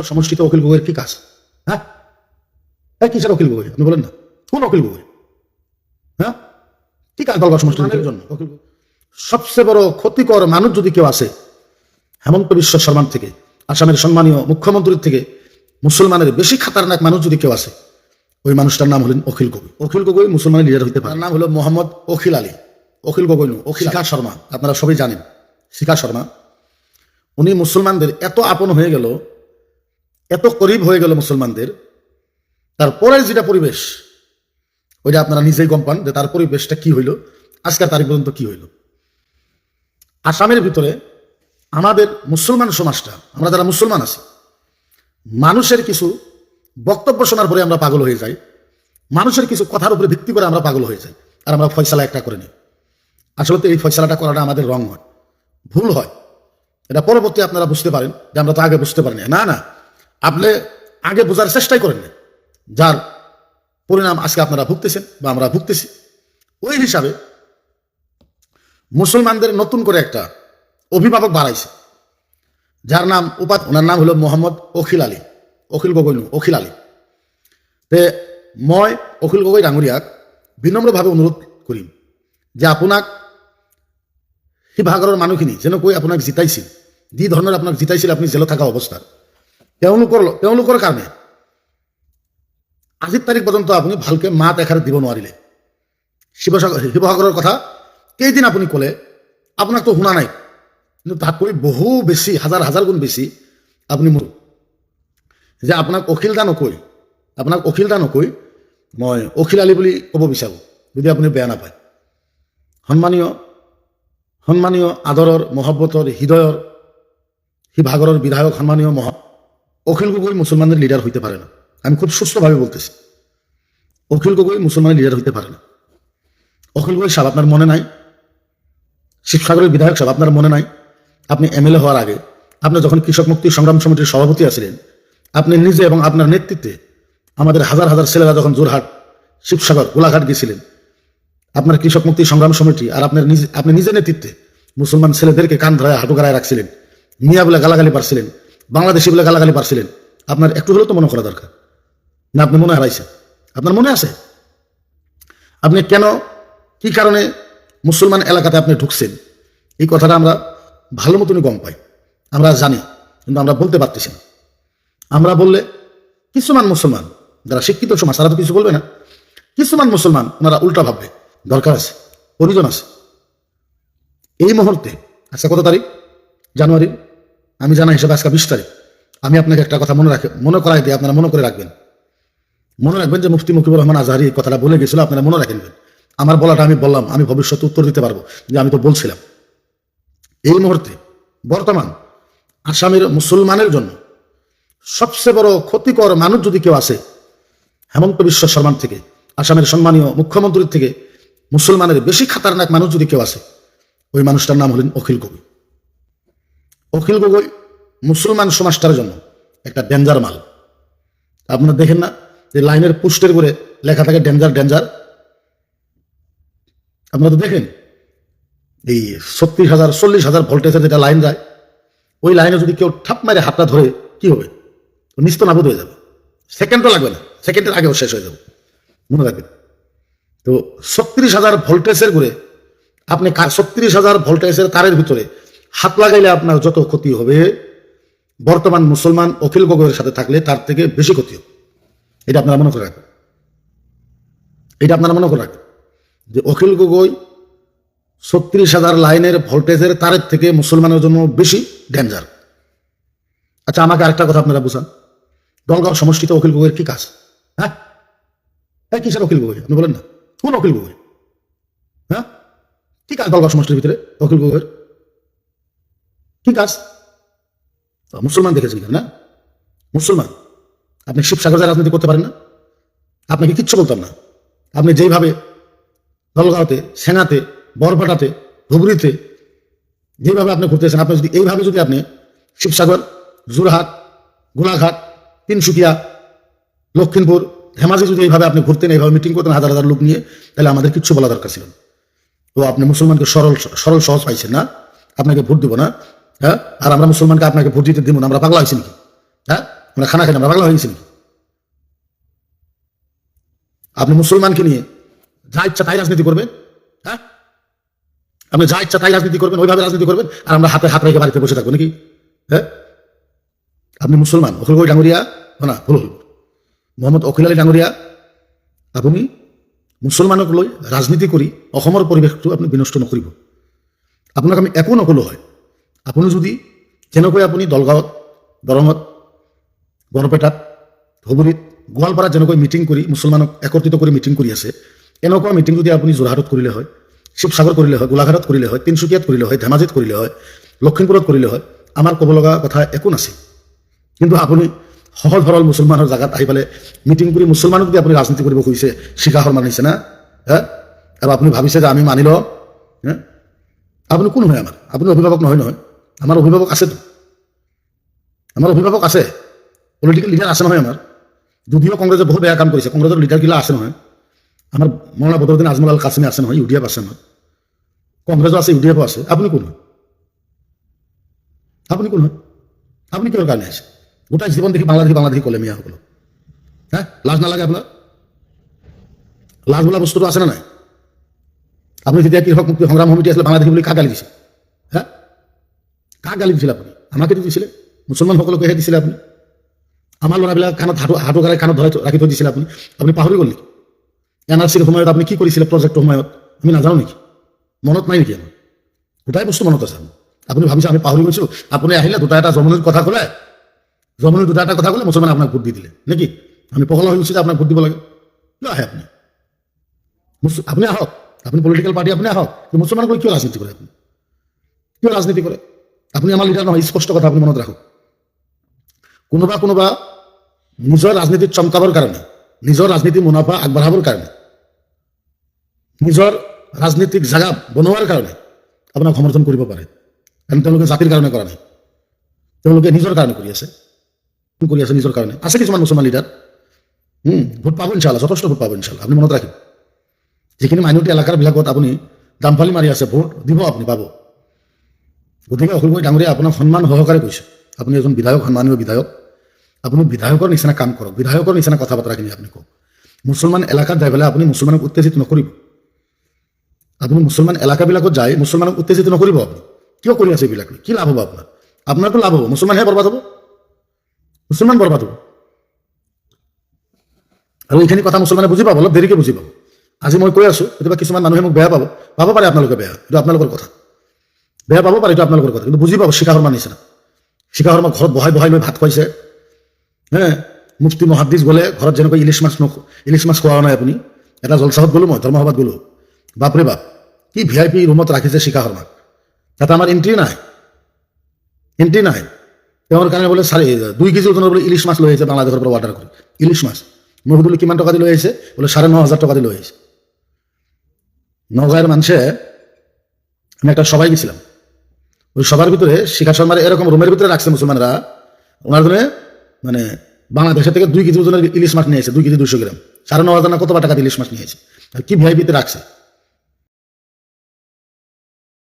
সমষ্টিতে অখিল গগৈয়ের কি কাজ? হ্যাঁ, কিসের অখিল গগৈ? আপনি বলেন না, কোন অখিল গগৈ? হ্যাঁ, কি কাজ দলগত সমষ্টির জন্য? সবচেয়ে বড় ক্ষতিকর মানুষ যদি কেউ আছে হেমন্ত বিশ্ব শর্মার থেকে, আসামের সম্মানীয় মুখ্যমন্ত্রীর থেকে, মুসলমানের বেশি খাতারনাক মানুষ যদি কেউ আছে, ওই মানুষটার নাম হলেন অখিল গগৈ। অখিল গগৈ মুসলমানের লিডার হইতে পারে। নাম হলো মোহাম্মদ অখিল আলী। অখিল গগৈ নয়, শিখা শর্মা। আপনারা সবাই জানেন শিখা শর্মা। উনি মুসলমানদের এত আপন হয়ে গেল, এত করিব হয়ে গেল মুসলমানদের। তারপরে যেটা পরিবেশ, ওইটা আপনারা নিজেই গম পান যে তার পরিবেশটা কি হইল, আজকের তারিখ পর্যন্ত কি হইল। আসামের ভিতরে আমাদের মুসলমান সমাজটা, আমরা যারা মুসলমান আছি, মানুষের কিছু বক্তব্য শোনার পরে আমরা পাগল হয়ে যাই, মানুষের কিছু কথার উপরে ভিত্তি করে আমরা পাগল হয়ে যাই, আর আমরা ফয়সালা একটা করে নিই। আসলে তো এই ফয়সালাটা করাটা আমাদের রং হয়, ভুল হয়। এটা পরবর্তী আপনারা বুঝতে পারেন যে আমরা তো আগে বুঝতে পারিনি। না না, আপনি আগে বোঝার চেষ্টাই করেন না, যার পরিণাম আজকে আপনারা ভুগতেছেন বা আমরা ভুগতেছি। ওই হিসাবে মুসলমানদের নতুন করে একটা অভিভাবক বাড়াইছে, যার নাম ওনার নাম হলো মোহাম্মদ অখিল আলী। অখিল গগৈ নয়, অখিল আলী। তে মই অখিল গগৈ ডাঙৰীয়াক বিনম্ৰভাৱে অনুৰোধ কৰিম যে আপোনাক শিৱসাগৰৰ মানুহখিনি যেনেকৈ আপোনাক জিতাইছিল, যি ধৰণৰ আপোনাক জিতাইছিল আপুনি জেলত থকা অৱস্থাত, তেওঁলোকৰ কাৰণে আজিৰ তাৰিখ পৰ্যন্ত আপুনি ভালকে মাত এষাৰ দিব নোৱাৰিলে। শিৱসাগৰৰ কথা কেইদিন আপুনি ক'লে, আপোনাকতো শুনা নাই, কিন্তু তাতকৈ বহু বেছি, হাজাৰ হাজাৰ গুণ বেছি আপুনি মোৰ যে আপোনাক অখিলদা নকৈ মই অখিল আলী বুলি ক'ব বিচাৰোঁ, যদি আপুনি বেয়া নাপায়। সন্মানীয় আদৰৰ, মহব্বতৰ, হৃদয়ৰ শিৱসাগৰৰ বিধায়ক সন্মানীয় অখিল গগৈ মুসলমানের লিডার হইতে পারে না। আমি খুব সুস্থভাবে বলতেছি, অখিল গগৈ মুসলমানের লিডার হইতে পারে না। অখিল গগৈ সাহেব, আপনার মনে নাই? শিবসাগরের বিধায়ক সাহেব, আপনার মনে নাই? আপনি এমএলএ হওয়ার আগে, আপনি যখন কৃষক মুক্তি সংগ্রাম সমিতির সভাপতি আছিলেন, আপনি নিজে এবং আপনার নেতৃত্বে আমাদের হাজার হাজার ছেলেরা যখন জোরহাট, শিবসাগর, গোলাঘাট গেছিলেন, আপনার কৃষক মুক্তি সংগ্রাম সমিতি আর আপনি নিজের নেতৃত্বে মুসলমান ছেলেদেরকে কান ধরে হাঁটু গাড়ায় রাখছিলেন, মিয়া বলে গালাগালি পারছিলেন, বাংলাদেশি বলে গালাগালি পারছিলেন। আপনার একটু হলেও তো মনে করা দরকার না? আপনি মনে হারাইছেন? আপনার মনে আছে আপনি কেন, কি কারণে মুসলমান এলাকাতে আপনি ঢুকছেন? এই কথাটা আমরা ভালো মতনই গম পাই, আমরা জানি, কিন্তু আমরা বলতে পারতেছি না। আমরা বললে কিছুমান মুসলমান যারা শিক্ষিত সমাজ, তারা তো কিছু বলবে না। কিছুমান মুসলমান ওনারা উল্টা ভাববে, দরকার আছে, প্রয়োজন আছে। এই মুহূর্তে, আচ্ছা কত তারিখ? জানুয়ারি। আমি জানা হিসেবে আজকে 20 তারিখ। আমি আপনাকে একটা কথা মনে করাই দিই, আপনারা মনে করে রাখবেন। মনে রাখবেন যে মুফতি মুকিবুর রহমান আজহারি এই কথাটা বলে গেছিল, আপনারা মনে রাখবেন। আমার বলাটা আমি বললাম, আমি ভবিষ্যতে উত্তর দিতে পারবো যে আমি তো বলছিলাম। এই মুহূর্তে বর্তমান আসামের মুসলমানের জন্য সবচেয়ে বড় ক্ষতিকর মানুষ যদি কেউ আছে হেমন্ত বিশ্ব শর্মার থেকে, আসামের সম্মানীয় মুখ্যমন্ত্রীর থেকে, মুসলমানের বেশি খাতারনাক মানুষ যদি কেউ আছে, ওই মানুষটার নাম হলেন অখিল গগৈ। অখিল গগৈ মুসলমান সমাজটার জন্য একটা ডেঞ্জার মাল। আপনারা দেখেন না যে লাইনের পোস্টের করে লেখা থাকে ডেঞ্জার ডেঞ্জার? আপনারা তো দেখেন এই 36,000 40,000 ভোল্টেজের যেটা লাইন যায়, ওই লাইনে যদি কেউ ঠাপ মারে হাতটা ধরে কি হবে? নিস্ত নাবুদ হয়ে যাবে, সেকেন্ডও লাগবে না, সেকেন্ডের আগেও শেষ হয়ে যাবে, মনে রাখবেন। তো 36,000 ভোল্টেজের করে আপনি 36,000 ভোল্টেজের তারের ভিতরে হাত লাগাইলে আপনার যত ক্ষতি হবে, বর্তমান মুসলমান অখিল গগৈয়ের সাথে থাকলে তার থেকে বেশি ক্ষতি হবে। এটা আপনারা মনে করে রাখবেন, যে অখিল গগৈ 36,000 লাইনের ভোল্টেজের তারের থেকে মুসলমানের জন্য বেশি ডেঞ্জার। আচ্ছা, আমাকে আরেকটা কথা আপনারা বুঝান, দলগাঁও সমষ্টিতে অখিল গগৈয়ের কি কাজ? হ্যাঁ, কিসের অখিল গগৈ? আপনি বলেন না, কোন অখিল গগৈ? হ্যাঁ, কি কাজ দলগাঁও সমষ্টির ভিতরে অখিল গগৈয়ের? কি কাজ? মুসলমান দেখেছেন না? মুসলমান। আপনি শিবসাগরে রাজনীতি করতে পারেন না? আপনাকে কিচ্ছু বলতাম না। আপনি যেইভাবে দলগাঁওতে, সেনাতে, বরপাটাতে, ধুবড়িতে যেভাবে আপনি ঘুরতেছেন, আপনি যদি এইভাবে যদি আপনি শিবসাগর, জোরহাট, গোলাঘাট, তিনসুকিয়া, লক্ষ্মীপুর, ধেমাজি যদি এইভাবে আপনি ঘুরতেন, এইভাবে মিটিং করতেন হাজার হাজার লোক নিয়ে, তাহলে আমাদের কিচ্ছু বলা দরকার ছিল। তো আপনি মুসলমানকে সরল সহজ পাইছেন না, আপনাকে ভোট দিব না। হ্যাঁ, আর আমরা মুসলমানকে আপনাকে ভোট দিতে দিব না, আমরা পাগলা হয়েছি নাকি? হ্যাঁ, আমরা খানা খাই না, আমরা পাগলা হয়ে গেছি নাকি? আপনি মুসলমানকে নিয়ে যা ইচ্ছা তাই রাজনীতি করবেন, হ্যাঁ? আপনি যা ইচ্ছা তাই রাজনীতি করবেন, ওইভাবে রাজনীতি করবেন, আর আমরা হাতে হাত রেখে বাড়িতে বসে থাকবো নাকি? হ্যাঁ, আপনি মুসলমান অখিল গগৈ ডাঙরিয়া, না ভুল হল, মোহাম্মদ অখিল আলী ডাঙরিয়া, আপুনি মুছলমানক লৈ ৰাজনীতি কৰি অসমৰ পৰিৱেশটো আপুনি বিনষ্ট নকৰিব। আপোনাক আমি একো নকলো হয়, আপুনি যদি যেনেকৈ আপুনি দলগাঁৱত, দৰঙত, বৰপেটাত, ধুবুৰীত, গোৱালপাৰাত যেনেকৈ মিটিং কৰি মুছলমানক একত্ৰিত কৰি মিটিং কৰি আছে, এনেকুৱা মিটিং যদি আপুনি যোৰহাটত কৰিলে হয়, শিৱসাগৰ কৰিলে হয়, গোলাঘাটত কৰিলে হয়, তিনিচুকীয়াত কৰিলে হয়, ধেমাজিত কৰিলে হয়, লখিমপুৰত কৰিলে হয়, আমাৰ ক'ব লগা কথা একো নাছিল। কিন্তু আপুনি সহজ সৰল মুছলমানৰ জাগাত আহি পেলাই মিটিং কৰি মুছলমানক যদি আপুনি ৰাজনীতি কৰিব খুজিছে, শিখা শৰ্মা নিছে না, হ্যাঁ? আৰু আপুনি ভাবিছে যে আমি মানি লওঁ, হ্যাঁ? আপুনি কোন হয় আমাৰ? আপুনি অভিভাৱক নহয় নহয়, আমাৰ অভিভাৱক আছেতো, আমাৰ অভিভাৱক আছে, পলিটিকেল লিডাৰ আছে নহয় আমাৰ। যদিও কংগ্ৰেছে বহুত বেয়া কাম কৰিছে, কংগ্ৰেছৰ লিডাৰগিলা আছে নহয়, আমাৰ মৌলানা বদৰুদ্দিন আজমল আল কাছিমি আছে নহয়, UDF আছে নহয়, কংগ্ৰেছো আছে, UDF আছে। আপুনি কোন হয়? আপুনি কোন হয়? আপুনি কিহৰ কাৰণে আছে? গোটাই জীৱন দেখি বাংলাদেশী ক'লে মিয়াসকলক, হ্যাঁ? লাজ নালাগে আপোনাৰ? লাজ বোলা বস্তুটো আছে নে নাই? আপুনি যেতিয়া কৃষক মুক্তি সংগ্ৰাম সমিতি আছিলে, বাংলাদেশী বুলি কাক গালি দিছিল? হ্যাঁ, কাক গালি দিছিলে আপুনি? আমাকেতো দিছিলে, মুছলমানসকলকহে দিছিলে আপুনি। আমাৰ ল'ৰাবিলাক কাণত হাঁটু গালাই কাণত ধৰাই ৰাখি থৈ দিছিলে আপুনি। আপুনি পাহৰি গ'ল নেকি? NRCৰ সময়ত আপুনি কি কৰিছিলে প্ৰজেক্টৰ সময়ত? আমি নাজানো নেকি? মনত নাই নেকি আমাৰ? গোটাই বস্তু মনত আছে। আপুনি ভাবিছে আমি পাহৰি গৈছোঁ? আপুনি আহিলে দুটা এটা জমনিৰ কথা ক'লে, জমনিৰ দুটা এটা কথা ক'লে মুছলমানে আপোনাক ভোট দি দিলে নেকি? আমি পগলা হৈ গৈছোঁ যে আপোনাক ভোট দিব লাগে। কিয় আহে আপুনি? আপুনি আহক, আপুনি পলিটিকেল পাৰ্টি, আপুনি আহক, মুছলমানক কিয় ৰাজনীতি কৰে? আপুনি কিয় ৰাজনীতি কৰে? আপুনি আমাৰ লিডাৰ নহয়, স্পষ্ট কথা আপুনি মনত ৰাখক। কোনোবা নিজৰ ৰাজনীতিত চমকাবৰ কাৰণে, নিজৰ ৰাজনীতি মুনাফা আগবঢ়াবৰ কাৰণে, নিজৰ ৰাজনীতিক জাগা বনোৱাৰ কাৰণে আপোনাক সমৰ্থন কৰিব পাৰে, কাৰণ তেওঁলোকে জাতিৰ কাৰণে কৰা নাই, তেওঁলোকে নিজৰ কাৰণে কৰি আছে নিজৰ কাৰণে। আছে কিছুমান মুছলমান লিডাৰ, ভোট পাব ইনশাল্লাহ, যথেষ্ট ভোট পাব ইনশাল্লাহ। আপুনি মনত ৰাখিব, যিখিনি মাইনৰিটি এলেকাৰবিলাকত আপুনি দামফালি মাৰি আছে, ভোট দিব, আপুনি পাব। গতিকে অখিল গগৈ ডাঙৰীয়া আপোনাক সন্মান সহকাৰে কৈছে, আপুনি এজন বিধায়ক, সন্মানীয় বিধায়ক, আপুনি বিধায়কৰ নিচিনা কাম কৰক, বিধায়কৰ নিচিনা কথা বতৰাখিনি আপুনি কওক। মুছলমান এলেকাত যাই পেলাই আপুনি মুছলমানক উত্তেজিত নকৰিব। আপুনি মুছলমান এলেকাবিলাকত যাই মুছলমানক উত্তেজিত নকৰিব। আপুনি কিয় কৰি আছে এইবিলাক? কি লাভ হ'ব আপোনাৰ? আপোনাৰতো লাভ হ'ব, মুছলমানহে বৰবাদ হ'ব, মুছলমান বৰবাদ হ'ব। আৰু এইখিনি কথা মুছলমানে বুজি পাব, অলপ দেৰিকৈ বুজি পাব। আজি মই কৈ আছোঁ, কেতিয়াবা কিছুমান মানুহে মোক বেয়া পাব পাৰে, আপোনালোকে বেয়া, এইটো আপোনালোকৰ কথা, বেয়া পাব পাৰে, এইটো আপোনালোকৰ কথা, কিন্তু বুজি পাব। শিখা শৰ্মা নিচিনা, শিখা শৰ্মা ঘৰত বহাই লৈ ভাত খুৱাইছে, হ্যাঁ? মুফতি মহাদ্দিছ গ'লে ঘৰত যেনেকৈ ইলিছ মাছ খোৱা নাই আপুনি। এটা জলচাহত গ'লোঁ মই, ধৰ্মসভাত গ'লোঁ, বাপৰে বাপ, কি VIP ৰুমত ৰাখিছে শিখা শৰ্মাক। তাতে আমাৰ এণ্ট্ৰি নাই। তেওঁৰ কাৰণে বোলে 2 কেজি ওজনৰ বোলে ইলিছ মাছ লৈ আহিছে বাংলাদেশৰ পৰা অৰ্ডাৰ কৰি, ইলিছ মাছ। মই সুধিলোঁ কিমান টকা দি লৈ আহিছে? বোলে 9,500 টকা দি লৈ আহিছে। নগাঁৱৰ মানুষে, আমি একটা সবাই গেছিলাম, ওই সবার ভিতরে শিখা শর্মার এরকম রুমের ভিতরে রাখছে মুসলমানরা, ওনার জন্য মানে বাংলাদেশের থেকে 2 কেজি ওজনের ইলিশ মাছ নিয়ে আসে, 2 কেজি 200 গ্রাম, 9,500 না কত টাকা দিয়ে ইলিশ মাছ নিয়ে আসে। আর কি VIP তে রাখছে।